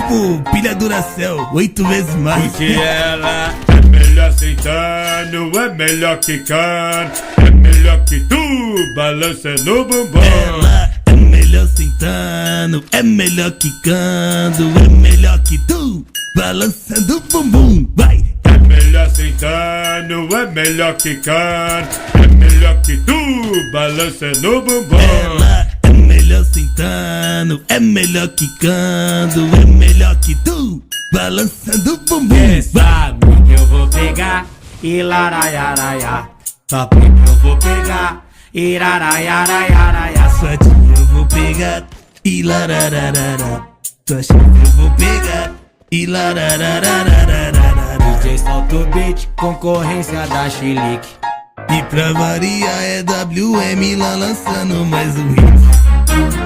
tipo pilha Duracell, 8 vezes mais. Porque ela é melhor sentando, é melhor quicando, é melhor que tu, balançando o bumbum. Ela é melhor sentando, é melhor quicando, é melhor que tu, balançando o bumbum. Vai! É melhor sentando, é melhor quicando, é melhor que tu, balançando o bumbum. Ela é melhor sentando, é melhor quicando, é melhor que tu, balançando o bumbum. Cê sabe que eu vou pegar e laraiaraiá. Só que eu vou pegar e laraiaraiaraiá. Sua tia eu vou pegar e larararara. Sua chefe eu vou pegar e larararara. DJ solta o beat, concorrência da Chilique. E pra variar é WM lá lançando mais um hit.